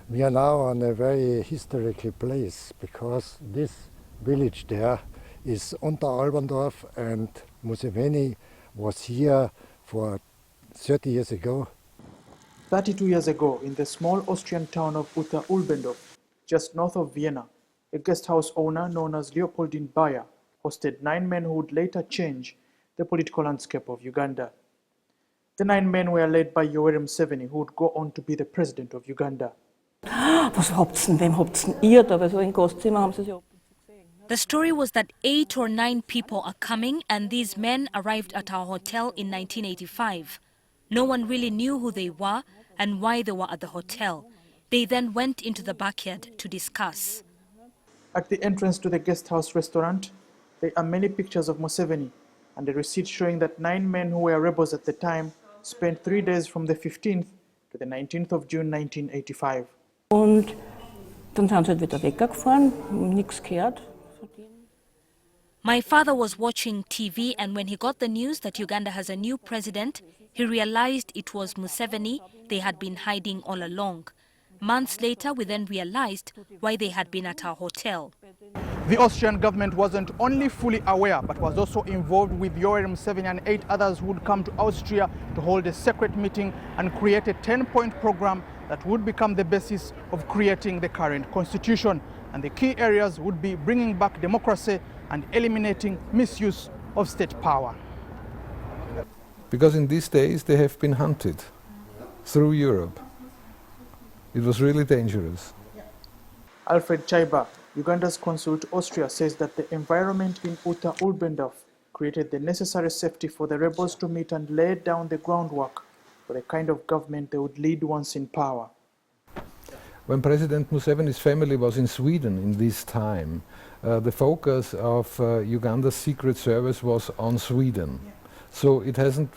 We are now on a very historical place because this village there is Unteralberndorf, and Museveni was here for 30 years ago. 32 years ago, in the small Austrian town of Unteralberndorf, just north of Vienna, a guest house owner known as Leopoldine Bayer hosted 9 men who would later change the political landscape of Uganda. The 9 men were led by Yoweri Museveni, who would go on to be the president of Uganda. The story was that 8 or 9 people are coming, and these men arrived at our hotel in 1985. No one really knew who they were and why they were at the hotel. They then went into the backyard to discuss. At the entrance to the guest house restaurant, there are many pictures of Museveni and a receipt showing that 9 men who were rebels at the time spent 3 days from the 15th to the 19th of June 1985. Und dann sind sie halt wieder weggefahren, nichts gehört. My father was watching TV, and when he got the news that Uganda has a new president, he realized it was Museveni they had been hiding all along. Months later, we then realized why they had been at our hotel. The Austrian government wasn't only fully aware, but was also involved with Yoweri Museveni and 8 others who would come to Austria to hold a secret meeting and create a 10-point program that would become the basis of creating the current constitution. And the key areas would be bringing back democracy and eliminating misuse of state power. Because in these days they have been hunted through Europe. It was really dangerous. Alfred Chyba, Uganda's consul to Austria, says that the environment in Unteralberndorf created the necessary safety for the rebels to meet and lay down the groundwork for the kind of government they would lead once in power. When President Museveni's family was in Sweden in this time, the focus of Uganda's secret service was on Sweden. So it hasn't,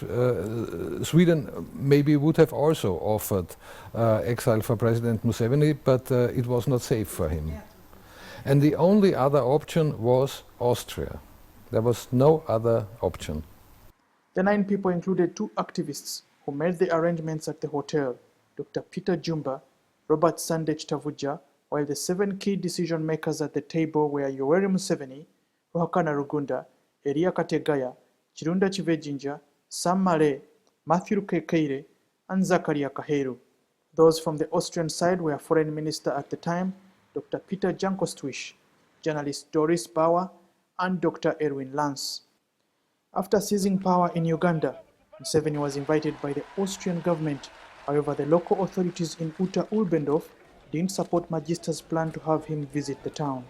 Sweden maybe would have also offered exile for President Museveni, but it was not safe for him. And the only other option was Austria. There was no other option. The 9 people included 2 activists who made the arrangements at the hotel, Dr. Peter Jumba, Robert Sandech Tavuja, while the 7 key decision makers at the table were Yoweri Museveni, Ruhakana Rugunda, Elia Kategaya, Chirunda Chivejinja, Sam Male, Matthew Kekeire, and Zakaria Kaheru. Those from the Austrian side were Foreign Minister at the time, Dr. Peter Jankostwisch, journalist Doris Bauer, and Dr. Erwin Lance. After seizing power in Uganda, Museveni was invited by the Austrian government. However, the local authorities in Unteralberndorf didn't support Magister's plan to have him visit the town.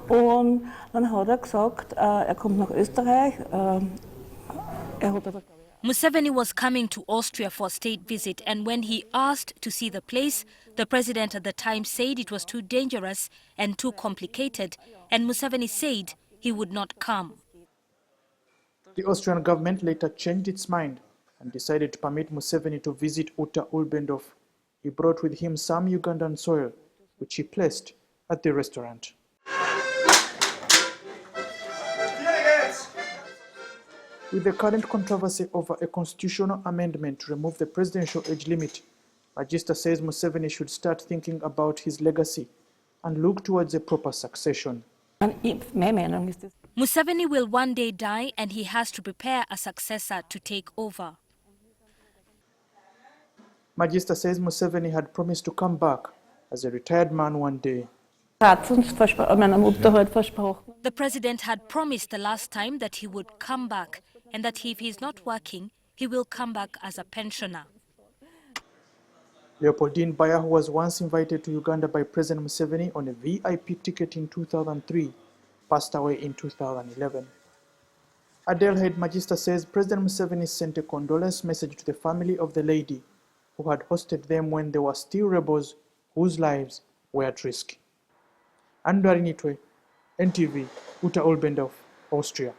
Und dann hat gesagt, kommt nach Österreich. Museveni was coming to Austria for a state visit, and when he asked to see the place, the president at the time said it was too dangerous and too complicated, and Museveni said he would not come. The Austrian government later changed its mind and decided to permit Museveni to visit Unteralberndorf. He brought with him some Ugandan soil, which he placed at the restaurant. With the current controversy over a constitutional amendment to remove the presidential age limit, Magister says Museveni should start thinking about his legacy and look towards a proper succession. Museveni will one day die, and he has to prepare a successor to take over. Magister says Museveni had promised to come back as a retired man one day. The president had promised the last time that he would come back, and that if he's not working, he will come back as a pensioner. Leopoldine Bayer, who was once invited to Uganda by President Museveni on a VIP ticket in 2003, passed away in 2011. Adelheid Magister says President Museveni sent a condolence message to the family of the lady who had hosted them when they were still rebels whose lives were at risk. Andwarinitwe, NTV, Unteralberndorf, Austria.